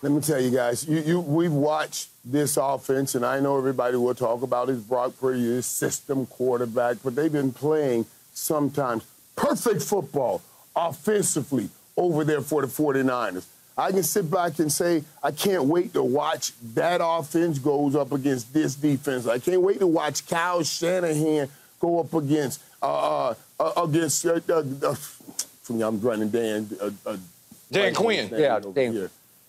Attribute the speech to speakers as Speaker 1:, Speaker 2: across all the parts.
Speaker 1: Let me tell you guys, we've watched this offense, and I know everybody will talk about his Brock Purdy, his system quarterback, but they've been playing sometimes perfect football offensively over there for the 49ers. I can sit back and say, I can't wait to watch that offense goes up against this defense. I can't wait to watch Kyle Shanahan go up against I'm running Dan
Speaker 2: Quinn.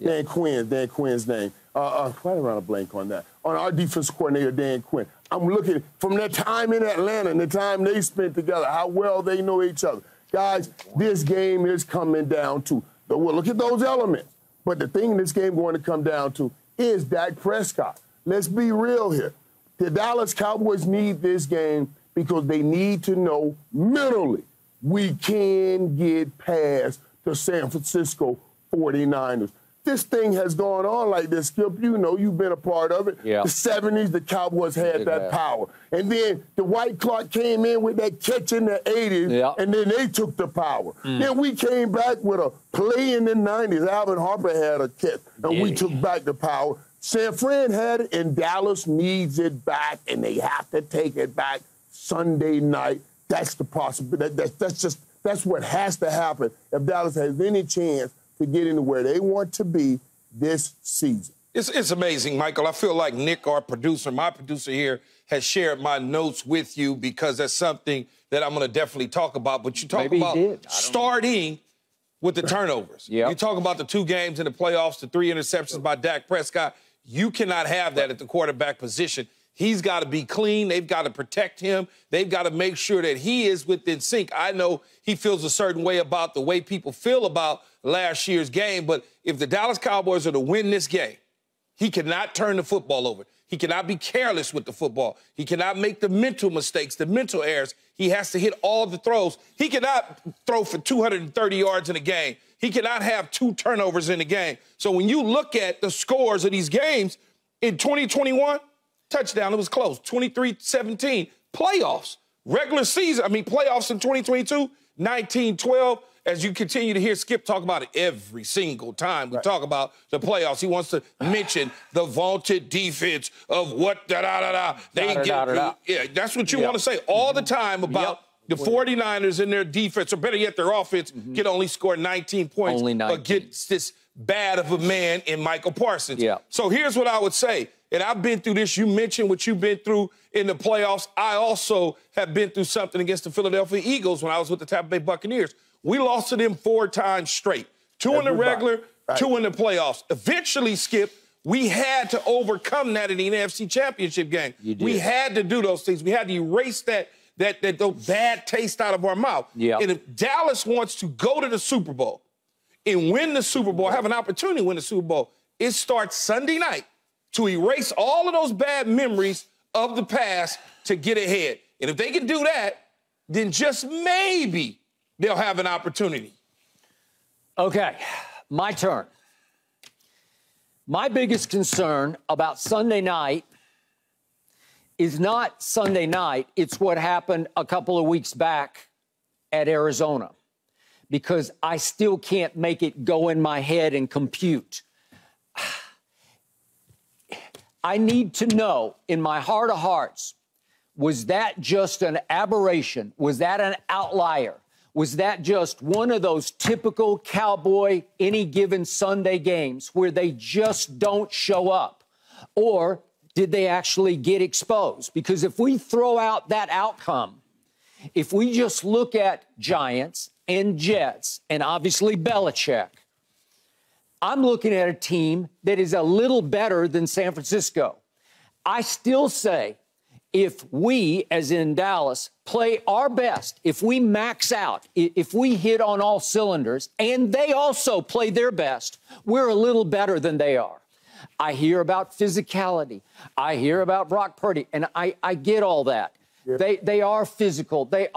Speaker 1: Dan Quinn's name. Why did I run a blank on that? On our defense coordinator, Dan Quinn. I'm looking from their time in Atlanta and the time they spent together, how well they know each other. Guys, this game is coming down to, well, look at those elements. But the thing this game going to come down to is Dak Prescott. Let's be real here. The Dallas Cowboys need this game because they need to know mentally we can get past the San Francisco 49ers. This thing has gone on like this, Skip. You know, you've been a part of it.
Speaker 3: Yeah.
Speaker 1: The 70s, the Cowboys had that power. And then the White Clock came in with that catch in the 80s, and then they took the power. Then we came back with a play in the 90s. Alvin Harper had a catch, and we took back the power. San Fran had it, and Dallas needs it back, and they have to take it back Sunday night. That's the possibility. That's what has to happen if Dallas has any chance to get into where they want to be this season.
Speaker 2: It's amazing, Michael. I feel like Nick, our producer, my producer here, has shared my notes with you because that's something that I'm going to definitely talk about. But you talk about starting with the turnovers. You talk about the 2 games in the playoffs, the 3 interceptions by Dak Prescott. You cannot have that at the quarterback position. He's got to be clean. They've got to protect him. They've got to make sure that he is within sync. I know he feels a certain way about the way people feel about last year's game, but if the Dallas Cowboys are to win this game, he cannot turn the football over. He cannot be careless with the football. He cannot make the mental mistakes, the mental errors. He has to hit all the throws. He cannot throw for 230 yards in a game. He cannot have 2 turnovers in a game. So when you look at the scores of these games in 2021, touchdown, it was close, 23-17. Playoffs, regular season, playoffs in 2022, 19-12. As you continue to hear Skip talk about it every single time we talk about the playoffs, he wants to mention the vaunted defense of what Yeah, that's what you want to say all the time about the 49ers and their defense, or better yet, their offense can only score 19 points against this bad of a man in Michael Parsons. So here's what I would say. And I've been through this. You mentioned what you've been through in the playoffs. I also have been through something against the Philadelphia Eagles when I was with the Tampa Bay Buccaneers. We lost to them 4 times straight. 2 in the regular, 2 in the playoffs. Eventually, Skip, we had to overcome that in the NFC Championship game. We had to do those things. We had to erase that bad taste out of our mouth. And if Dallas wants to go to the Super Bowl and win the Super Bowl, have an opportunity to win the Super Bowl, it starts Sunday night to erase all of those bad memories of the past to get ahead. And if they can do that, then just maybe they'll have an opportunity.
Speaker 3: Okay, my turn. My biggest concern about Sunday night is not Sunday night, it's what happened a couple of weeks back at Arizona, because I still can't make it go in my head and compute. I need to know, in my heart of hearts, was that just an aberration? Was that an outlier? Was that just one of those typical Cowboy any given Sunday games where they just don't show up? Or did they actually get exposed? Because if we throw out that outcome, if we just look at Giants and Jets and obviously Belichick, I'm looking at a team that is a little better than San Francisco. I still say if we, as in Dallas, play our best, if we max out, if we hit on all cylinders, and they also play their best, we're a little better than they are. I hear about physicality. I hear about Brock Purdy, and I get all that. They are physical. They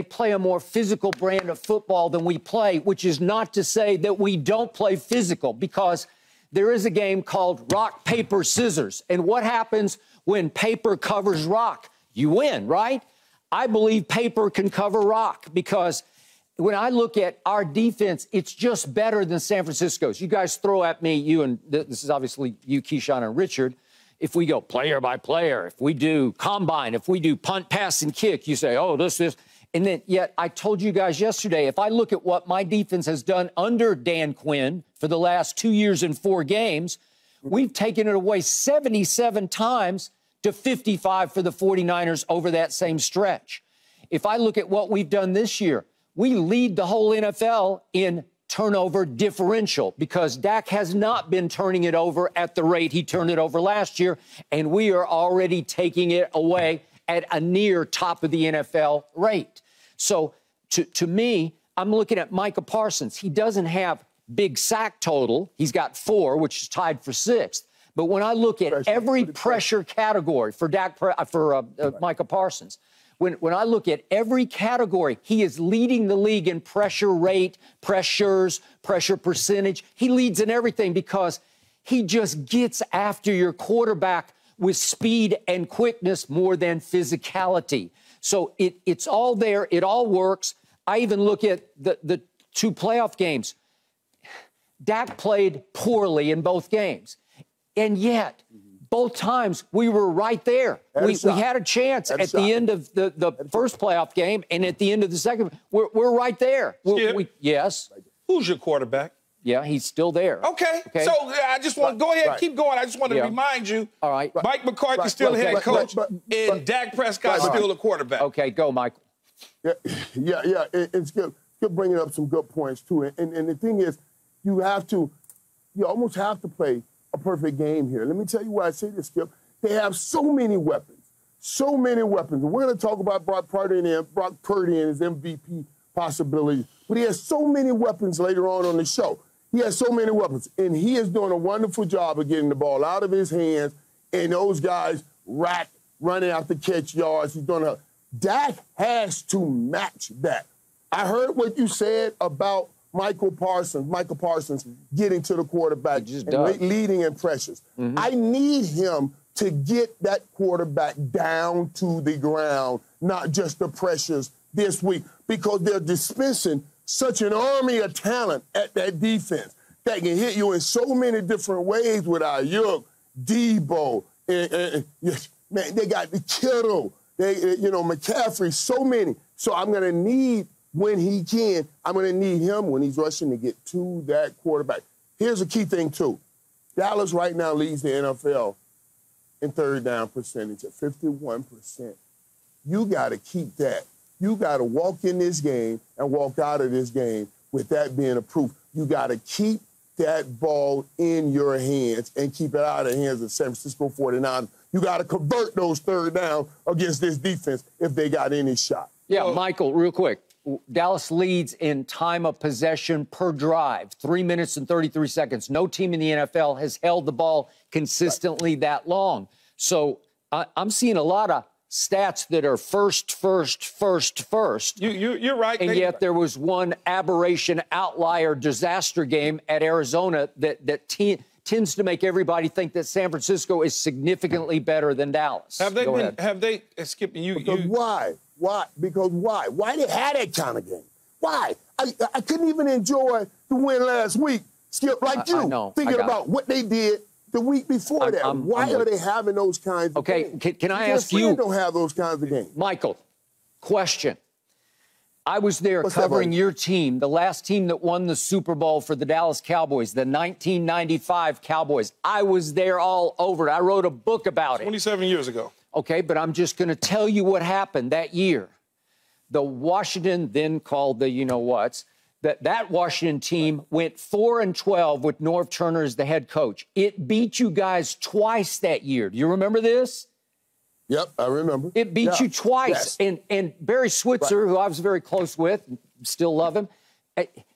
Speaker 3: play a more physical brand of football than we play, which is not to say that we don't play physical, because there is a game called rock, paper, scissors. And what happens when paper covers rock? You win, right? I believe paper can cover rock, because when I look at our defense, it's just better than San Francisco's. You guys throw at me, you and this is obviously you, Keyshawn, and Richard. If we go player by player, if we do combine, if we do punt, pass, and kick, you say, oh, this. And then yet I told you guys yesterday, if I look at what my defense has done under Dan Quinn for the last 2 years and 4 games, we've taken it away 77 times to 55 for the 49ers over that same stretch. If I look at what we've done this year, we lead the whole NFL in turnover differential because Dak has not been turning it over at the rate he turned it over last year, and we are already taking it away at a near top of the NFL rate. So to me, I'm looking at Micah Parsons. He doesn't have big sack total. He's got 4, which is tied for 6th. But when I look at every pressure category for Micah Parsons, when I look at every category, he is leading the league in pressure rate, pressures, pressure percentage. He leads in everything because he just gets after your quarterback with speed and quickness more than physicality. So it's all there. It all works. I even look at the 2 playoff games. Dak played poorly in both games. And yet, both times, we were right there. We had a chance at the end of the first playoff game and at the end of the second. We're right there. Yes.
Speaker 2: Who's your quarterback?
Speaker 3: Yeah, he's still there.
Speaker 2: Okay. So I just want to go ahead, keep going. I just want to remind you.
Speaker 3: All right.
Speaker 2: Mike McCarthy's still the head coach, and Dak Prescott's still the quarterback.
Speaker 3: Okay, go, Michael.
Speaker 1: Yeah. It's good. You're bringing up some good points too. And the thing is, you almost have to play a perfect game here. Let me tell you why I say this, Skip. They have so many weapons. So many weapons. And we're going to talk about Brock Purdy and his MVP possibilities. But he has so many weapons later on the show. He has so many weapons. And he is doing a wonderful job of getting the ball out of his hands. And those guys running out to catch yards. Dak has to match that. I heard what you said about Michael Parsons getting to the quarterback and leading in pressures. I need him to get that quarterback down to the ground, not just the pressures this week, because they're dispensing such an army of talent at that defense that can hit you in so many different ways with Ayuk, Debo, man, they got the Kittle, McCaffrey, so many. So I'm going to need, when he can, I'm going to need him when he's rushing to get to that quarterback. Here's a key thing, too. Dallas right now leads the NFL in third down percentage at 51%. You got to keep that. You got to walk in this game and walk out of this game with that being a proof. You got to keep that ball in your hands and keep it out of the hands of San Francisco 49ers. You got to convert those third down against this defense if they got any shot.
Speaker 3: Yeah, Michael, real quick. Dallas leads in time of possession per drive, 3 minutes and 33 seconds. No team in the NFL has held the ball consistently that long. So I'm seeing a lot of stats that are first.
Speaker 2: You're right.
Speaker 3: And yet there was one aberration, outlier, disaster game at Arizona that tends to make everybody think that San Francisco is significantly better than Dallas.
Speaker 2: Skip,
Speaker 1: Why? Why? Because why? Why they had that kind of game? Why? I couldn't even enjoy the win last week, Skip, like you, thinking about what they did the week before that. Why are they having those kinds of games?
Speaker 3: Okay, can I ask you?
Speaker 1: Don't have those kinds of games.
Speaker 3: Michael, question. I was there covering your team, the last team that won the Super Bowl for the Dallas Cowboys, the 1995 Cowboys. I was there all over it. I wrote a book about it.
Speaker 2: 27 years ago.
Speaker 3: Okay, but I'm just going to tell you what happened that year. The Washington, then called the you-know-whats, that Washington team went 4-12 with Norv Turner as the head coach. It beat you guys twice that year. Do you remember this?
Speaker 1: Yep, I remember.
Speaker 3: It beat you twice. Yes. And Barry Switzer, who I was very close with, still love him,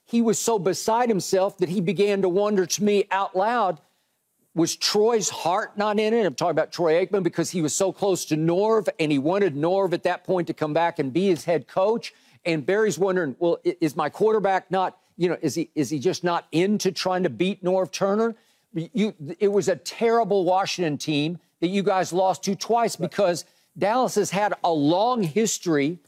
Speaker 3: he was so beside himself that he began to wonder to me out loud, was Troy's heart not in it? I'm talking about Troy Aikman because he was so close to Norv, and he wanted Norv at that point to come back and be his head coach. And Barry's wondering, well, is my quarterback not, is he just not into trying to beat Norv Turner? It was a terrible Washington team that you guys lost to twice because Dallas has had a long history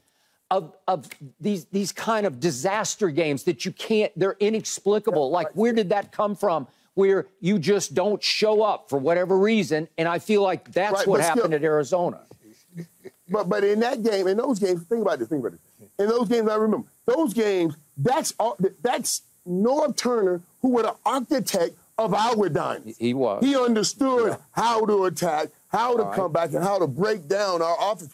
Speaker 3: of these kind of disaster games that you can't, they're inexplicable.
Speaker 1: Yeah,
Speaker 3: like,
Speaker 1: right.
Speaker 3: where did that come from? Where you just don't show up for whatever reason, and I feel like that's
Speaker 1: Right,
Speaker 3: what
Speaker 1: but
Speaker 3: happened
Speaker 1: Skip,
Speaker 3: at Arizona.
Speaker 1: But in that game, in those games, think about this. In those games, I remember those games. That's Norv Turner, who was the architect of our diamonds.
Speaker 3: He was.
Speaker 1: He understood how to attack, how to come back, and how to break down our offense.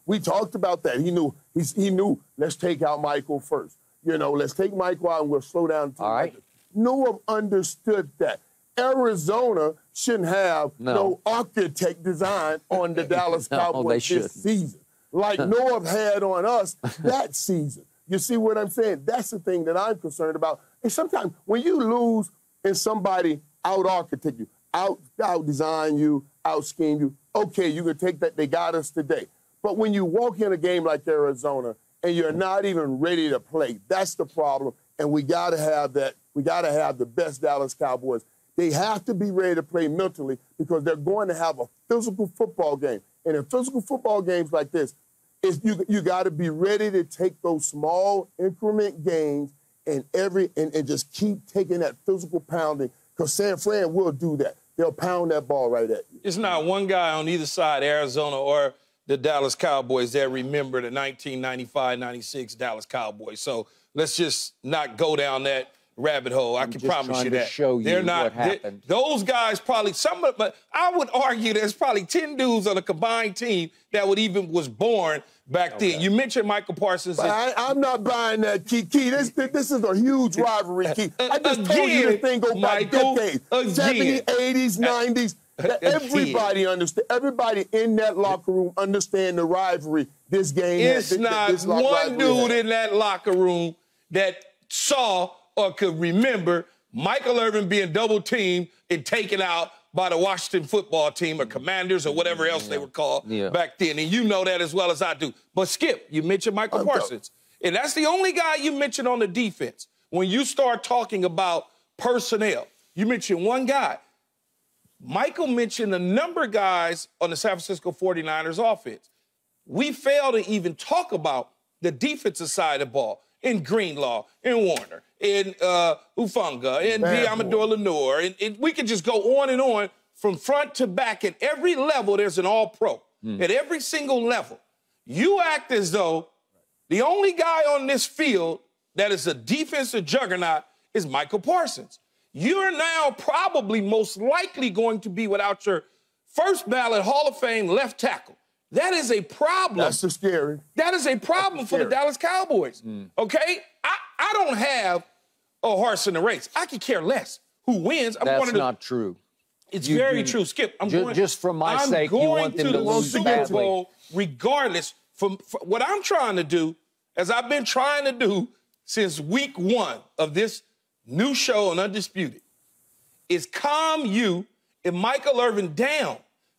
Speaker 1: We talked about that. He knew. Let's take out Michael first. Let's take Michael out and we'll slow down.
Speaker 3: All right.
Speaker 1: Norv understood that. Arizona shouldn't have no architect design on the Dallas Cowboys this season, like Norv had on us that season. You see what I'm saying? That's the thing that I'm concerned about. And sometimes when you lose and somebody out-architect you, out-design you, out-scheme you, okay, you can take that. They got us today. But when you walk in a game like Arizona and you're not even ready to play, that's the problem. And we got to have that. We got to have the best Dallas Cowboys. They have to be ready to play mentally because they're going to have a physical football game. And in physical football games like this, you got to be ready to take those small increment gains and just keep taking that physical pounding because San Fran will do that. They'll pound that ball right at you.
Speaker 2: It's not one guy on either side, Arizona or the Dallas Cowboys, that remember the 1995-96 Dallas Cowboys. So let's just not go down that rabbit hole. I can promise you that.
Speaker 3: They're not. What happened.
Speaker 2: Those guys probably but I would argue there's probably 10 dudes on a combined team that was born back then. You mentioned Michael Parsons.
Speaker 1: I'm not buying that, Key. This is a huge rivalry, Key. I just told you this thing go back decades. 70s, 80s, 90s. Everybody understand. Everybody in that locker room understand the rivalry this game has.
Speaker 2: It's not one dude in that locker room that saw or could remember Michael Irvin being double-teamed and taken out by the Washington football team or Commanders or whatever else they were called back then. And you know that as well as I do. But, Skip, you mentioned Michael Parsons. And that's the only guy you mentioned on the defense. When you start talking about personnel, you mentioned one guy. Michael mentioned a number of guys on the San Francisco 49ers offense. We fail to even talk about the defensive side of the ball in Greenlaw, in Warner, in Ufunga, in Amador Lenore. And we can just go on and on from front to back. At every level, there's an all-pro. At every single level. You act as though the only guy on this field that is a defensive juggernaut is Michael Parsons. You're now probably most likely going to be without your first ballot Hall of Fame left tackle. That is a problem.
Speaker 1: That's so scary.
Speaker 2: That is a problem for the Dallas Cowboys, okay? I don't have a horse in the race. I could care less who wins.
Speaker 3: That's not true.
Speaker 2: It's very true, Skip.
Speaker 3: Just for my sake, you want them to lose badly.
Speaker 2: Super Bowl regardless. From what I'm trying to do, as I've been trying to do since week 1 of this new show on Undisputed, is calm you and Michael Irvin down.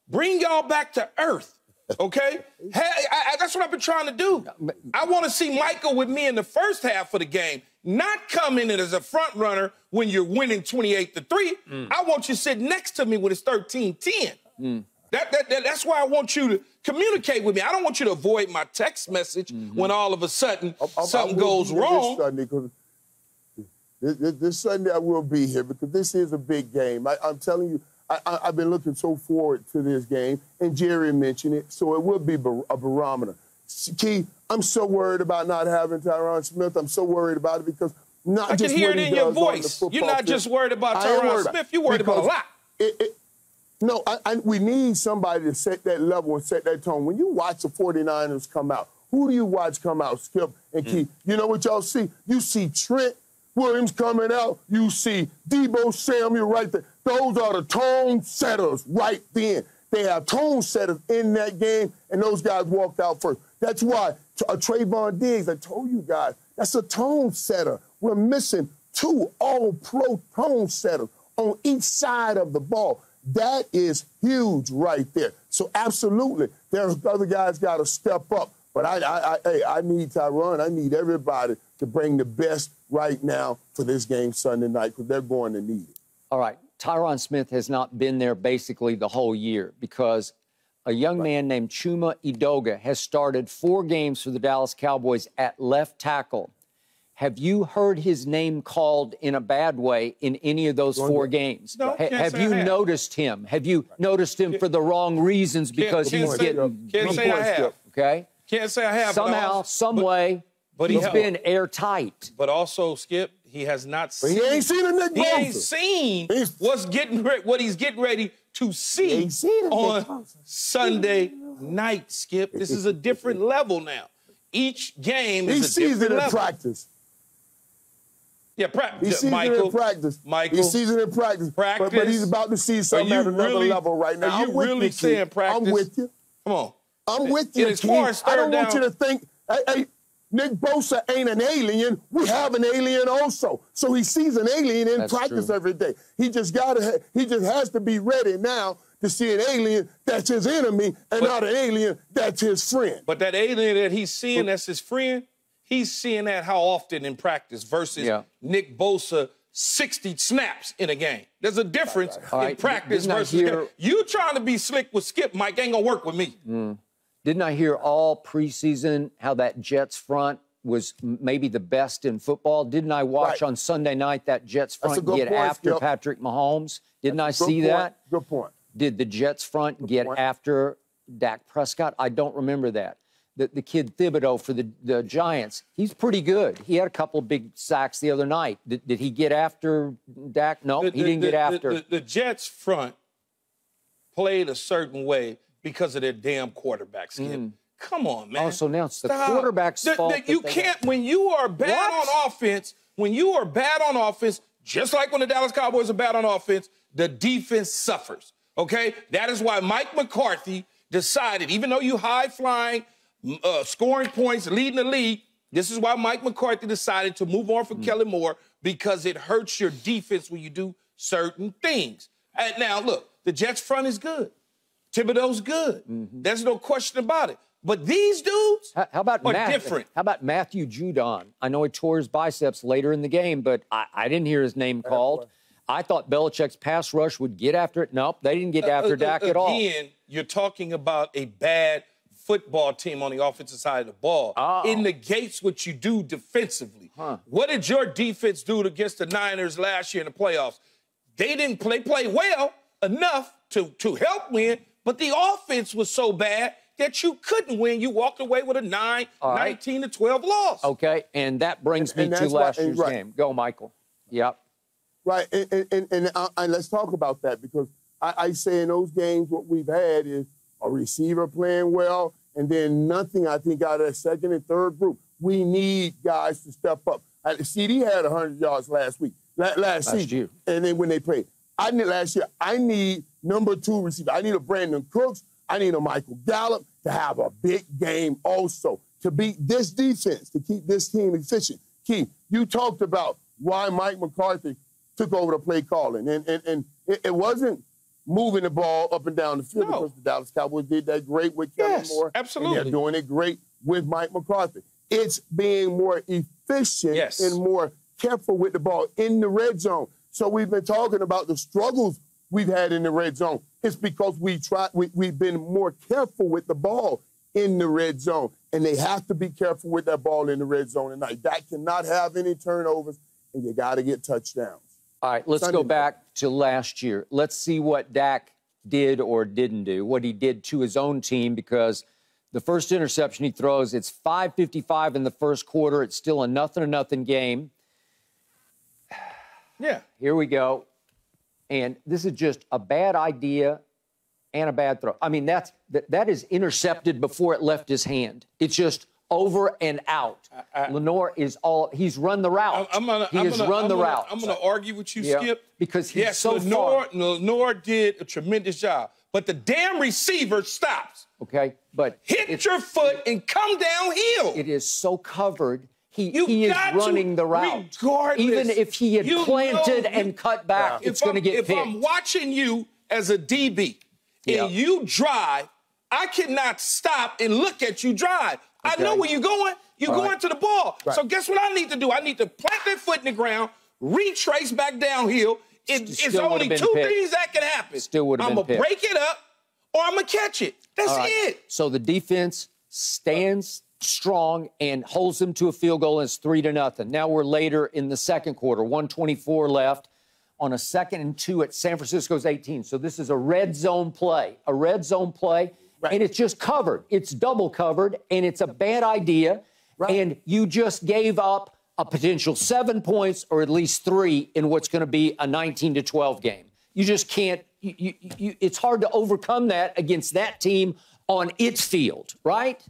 Speaker 2: Bring y'all back to earth. Okay? That's what I've been trying to do. I want to see Michael with me in the first half of the game, not coming in as a front runner when you're winning 28-3. I want you to sit next to me when it's 13-10. That's why I want you to communicate with me. I don't want you to avoid my text message when all of a sudden something goes wrong.
Speaker 1: This Sunday I will be here because this is a big game. I'm telling you, I've been looking so forward to this game, and Jerry mentioned it, so it will be a barometer. Key, I'm so worried about not having Tyron Smith. I'm so worried about it because not just what he does on the football field. I can hear it in your voice.
Speaker 2: You're not just worried about Tyron Smith. You're worried about a lot.
Speaker 1: No, we need somebody to set that level and set that tone. When you watch the 49ers come out, who do you watch come out, Skip and Key? You know what y'all see? You see Trent Williams coming out. You see Deebo Samuel right there. Those are the tone setters right then. They have tone setters in that game, and those guys walked out first. That's why Trayvon Diggs, I told you guys, that's a tone setter. We're missing 2 all-pro tone setters on each side of the ball. That is huge right there. So absolutely, there's other guys got to step up. But I need Tyron. I need everybody to bring the best right now for this game Sunday night because they're going to need it.
Speaker 3: All right. Tyron Smith has not been there basically the whole year because a young man named Chuma Edoga has started 4 games for the Dallas Cowboys at left tackle. Have you heard his name called in a bad way in any of those 4 games?
Speaker 2: No,
Speaker 3: have you noticed him? Have you noticed him for the wrong reasons because he's getting...
Speaker 2: Can't say I have.
Speaker 3: Okay?
Speaker 2: Can't say I have.
Speaker 3: Somehow, some way,
Speaker 2: but
Speaker 3: he's been airtight.
Speaker 2: But also, Skip, he has not seen...
Speaker 1: But he ain't seen a Nick Bosa.
Speaker 2: He ain't seen what he's getting ready to see on Sunday night, Skip. This is a different level now. Each game is a different level.
Speaker 1: He sees it in practice.
Speaker 2: Yeah,
Speaker 1: he sees it in practice. He sees it in practice. But he's about to see something at another level right now.
Speaker 2: Are you really saying practice?
Speaker 1: I'm with you.
Speaker 2: Come on.
Speaker 1: I'm with you,
Speaker 2: as far as
Speaker 1: I don't want you to think, hey, Nick Bosa ain't an alien. We have an alien also. So he sees an alien in practice every day. He just has to be ready now to see an alien that's his enemy and not an alien that's his friend.
Speaker 2: But that alien that he's seeing that's his friend, he's seeing that how often in practice versus Nick Bosa 60 snaps in a game. There's a difference in practice versus... You trying to be slick with Skip, Mike, ain't gonna work with me.
Speaker 3: Didn't I hear all preseason how that Jets front was maybe the best in football? Didn't I watch on Sunday night that Jets front get after Patrick Mahomes? Didn't I see that?
Speaker 1: Good point.
Speaker 3: Did the Jets front get after Dak Prescott? I don't remember that. The kid Thibodeau for the Giants, he's pretty good. He had a couple of big sacks the other night. Did he get after Dak? No, he didn't get after.
Speaker 2: The Jets front played a certain way because of their damn quarterback, Skip. Come on, man.
Speaker 3: Oh, so now it's the quarterback's fault.
Speaker 2: You can't, when you are bad on offense, just like when the Dallas Cowboys are bad on offense, the defense suffers, okay? That is why Mike McCarthy decided, even though you high-flying, scoring points, leading the league, this is why Mike McCarthy decided to move on from Kellen Moore, because it hurts your defense when you do certain things. And now, look, the Jets front is good. Thibodeau's good. There's no question about it. But these dudes
Speaker 3: how about
Speaker 2: are different.
Speaker 3: How about Matthew Judon? I know he tore his biceps later in the game, but I didn't hear his name called. I thought Belichick's pass rush would get after it. Nope, they didn't get after Dak at all.
Speaker 2: Again, you're talking about a bad football team on the offensive side of the ball. It negates what you do defensively. What did your defense do against the Niners last year in the playoffs? They didn't play well enough to help win, but the offense was so bad that you couldn't win. You walked away with a 19-12 loss.
Speaker 3: Okay, and that brings me to last year's game. Go, Michael. Yep.
Speaker 1: Right, and let's talk about that, because I say in those games what we've had is a receiver playing well, and then nothing, I think, out of that second and third group. We need guys to step up. CeeDee had 100 yards last season.
Speaker 3: Year.
Speaker 1: And then when they played. I need number 2 receiver. I need a Brandon Cooks. I need a Michael Gallup to have a big game also, to beat this defense, to keep this team efficient. Key, you talked about why Mike McCarthy took over the play calling. And it wasn't moving the ball up and down the field, because the Dallas Cowboys did that great with Kellen Moore.
Speaker 2: Absolutely.
Speaker 1: And they're doing it great with Mike McCarthy. It's being more efficient and more careful with the ball in the red zone. So we've been talking about the struggles we've had in the red zone. It's because we've been more careful with the ball in the red zone. And they have to be careful with that ball in the red zone tonight. Dak cannot have any turnovers, and you got to get touchdowns.
Speaker 3: All right, let's go back to last year. Let's see what Dak did or didn't do, what he did to his own team, because the first interception he throws, it's 5:55 in the first quarter. It's still a 0-0 game.
Speaker 2: Yeah.
Speaker 3: Here we go. And this is just a bad idea and a bad throw. I mean, that is intercepted before it left his hand. It's just over and out. Lenore is he's run the route. He has run the route.
Speaker 2: I'm going to argue with you, Skip.
Speaker 3: Because he's so far.
Speaker 2: Lenore did a tremendous job. But the damn receiver stops.
Speaker 3: Okay, but
Speaker 2: hit your foot and come downhill.
Speaker 3: It is so covered. He is running the route.
Speaker 2: Regardless.
Speaker 3: Even if he had planted and cut back, it's going to get picked.
Speaker 2: If I'm watching you as a DB and you drive, I cannot stop and look at you drive. Okay. I know where you're going. You're going to the ball. Right. So guess what I need to do? I need to plant that foot in the ground, retrace back downhill. It's only 2 things that can happen.
Speaker 3: Still would have been picked.
Speaker 2: I'm going to break it up, or I'm going to catch it. That's it.
Speaker 3: So the defense stands strong and holds them to a field goal, and it's 3-0. Now we're later in the second quarter, 1:24 left on a 2nd and 2 at San Francisco's 18. So this is a red zone play, and it's just covered. It's double covered, and it's a bad idea, and you just gave up a potential 7 points or at least 3 in what's going to be a 19-12 game. You just can't. It's hard to overcome that against that team on its field, right?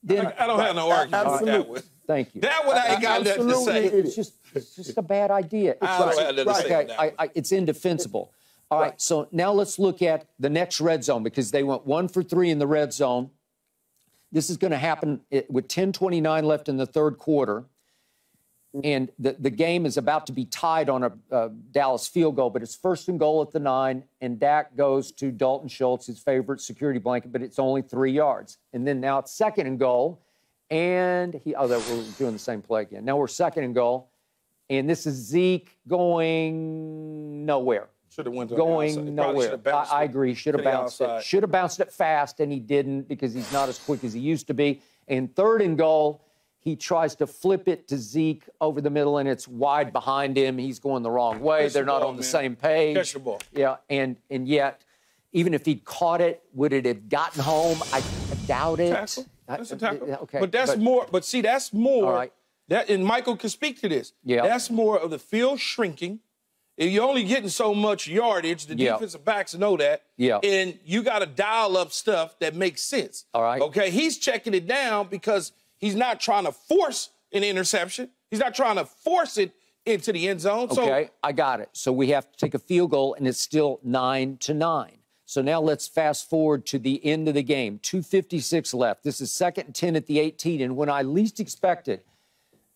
Speaker 3: Then,
Speaker 2: I don't have no argument with that one.
Speaker 3: Thank you.
Speaker 2: That one I ain't got nothing to say.
Speaker 3: It's just a bad idea.
Speaker 2: I don't have nothing to say on that one.
Speaker 3: It's indefensible. All right, so now let's look at the next red zone because they went 1 for 3 in the red zone. This is going to happen with 10:29 left in the third quarter. And the game is about to be tied on a Dallas field goal, but it's 1st and goal at the 9, and Dak goes to Dalton Schultz, his favorite security blanket, but it's only 3 yards. And then now it's 2nd and goal, and we're doing the same play again. Now we're 2nd and goal, and this is Zeke going nowhere.
Speaker 2: Should have went to
Speaker 3: going nowhere. I agree. Should have bounced it. Should have bounced it fast, and he didn't because he's not as quick as he used to be. And 3rd and goal, he tries to flip it to Zeke over the middle, and it's wide behind him. He's going the wrong way. They're not on the same page.
Speaker 2: Catch the ball.
Speaker 3: Yeah, and yet, even if he'd caught it, would it have gotten home? I doubt it.
Speaker 2: Tackle. That's a tackle.
Speaker 3: Okay,
Speaker 2: but that's more. But see, that's more.
Speaker 3: All right.
Speaker 2: And Michael can speak to this.
Speaker 3: Yeah.
Speaker 2: That's more of the field shrinking. If you're only getting so much yardage, the defensive backs know that.
Speaker 3: Yeah.
Speaker 2: And you got to dial up stuff that makes sense.
Speaker 3: All right.
Speaker 2: Okay. He's checking it down because he's not trying to force an interception. He's not trying to force it into the end zone.
Speaker 3: Okay, I got it. So we have to take a field goal, and it's still 9-9. So now let's fast forward to the end of the game. 2:56 left. This is 2nd and 10 at the 18. And when I least expected,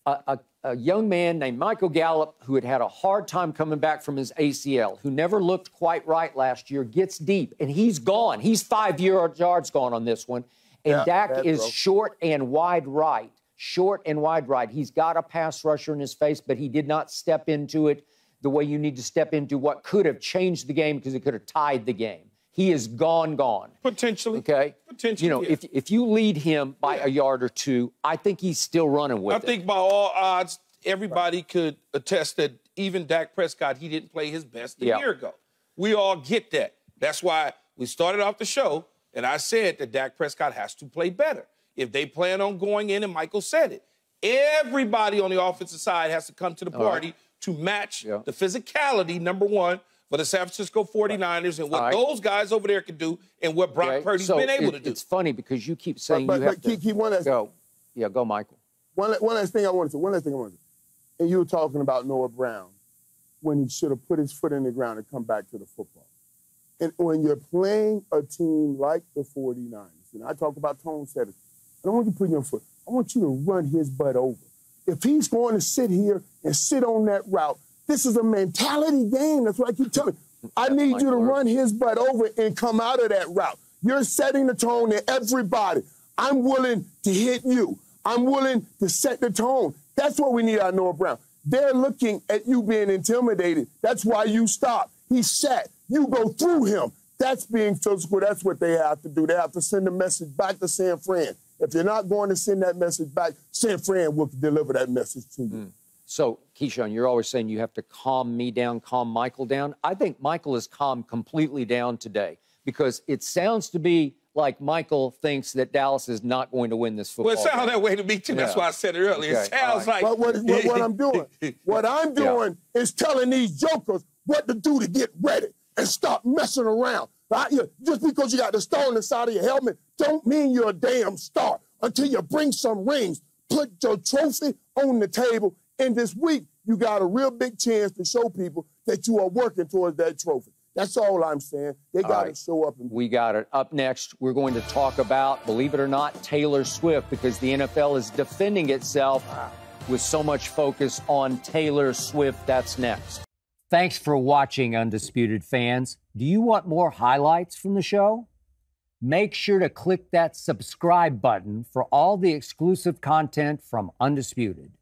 Speaker 3: a young man named Michael Gallup, who had a hard time coming back from his ACL, who never looked quite right last year, gets deep, and he's gone. He's 5 yards gone on this one. And Dak is short and wide right. He's got a pass rusher in his face, but he did not step into it the way you need to step into what could have changed the game because it could have tied the game. He is gone.
Speaker 2: Potentially.
Speaker 3: Okay?
Speaker 2: Potentially.
Speaker 3: You know, if you lead him by a yard or two, I think he's still running with it.
Speaker 2: I think by all odds, everybody could attest that even Dak Prescott, he didn't play his best a year ago. We all get that. That's why we started off the show, and I said that Dak Prescott has to play better. If they plan on going in, and Michael said it, everybody on the offensive side has to come to the party to match the physicality, number one, for the San Francisco 49ers and what those guys over there can do and what Brock Purdy's been able to do.
Speaker 3: It's funny because you keep saying
Speaker 1: but
Speaker 3: you have to
Speaker 1: keep one last
Speaker 3: go. Yeah, go, Michael.
Speaker 1: One last thing I want to say. And you were talking about Noah Brown when he should have put his foot in the ground and come back to the football. And when you're playing a team like the 49ers, and I talk about tone setters, I don't want you to put your foot. I want you to run his butt over. If he's going to sit here and sit on that route, this is a mentality game. That's what I keep telling you. I need you to run his butt over and come out of that route. You're setting the tone to everybody. I'm willing to hit you. I'm willing to set the tone. That's what we need out of Noah Brown. They're looking at you being intimidated. That's why you stop. He's set. You go through him. That's being physical. That's what they have to do. They have to send a message back to San Fran. If you're not going to send that message back, San Fran will deliver that message to you.
Speaker 3: So, Keyshawn, you're always saying you have to calm me down, calm Michael down. I think Michael is calmed completely down today because it sounds to be like Michael thinks that Dallas is not going to win this football
Speaker 2: game. Well, it sounds that way to me, too. That's why I said it earlier. It sounds like...
Speaker 1: But what I'm doing is telling these jokers what to do to get ready and stop messing around. Just because you got the star on the side of your helmet don't mean you're a damn star until you bring some rings. Put your trophy on the table. And this week, you got a real big chance to show people that you are working towards that trophy. That's all I'm saying. They got to show up.
Speaker 3: We got it. Up next, we're going to talk about, believe it or not, Taylor Swift, because the NFL is defending itself with so much focus on Taylor Swift. That's next. Thanks for watching, Undisputed fans. Do you want more highlights from the show? Make sure to click that subscribe button for all the exclusive content from Undisputed.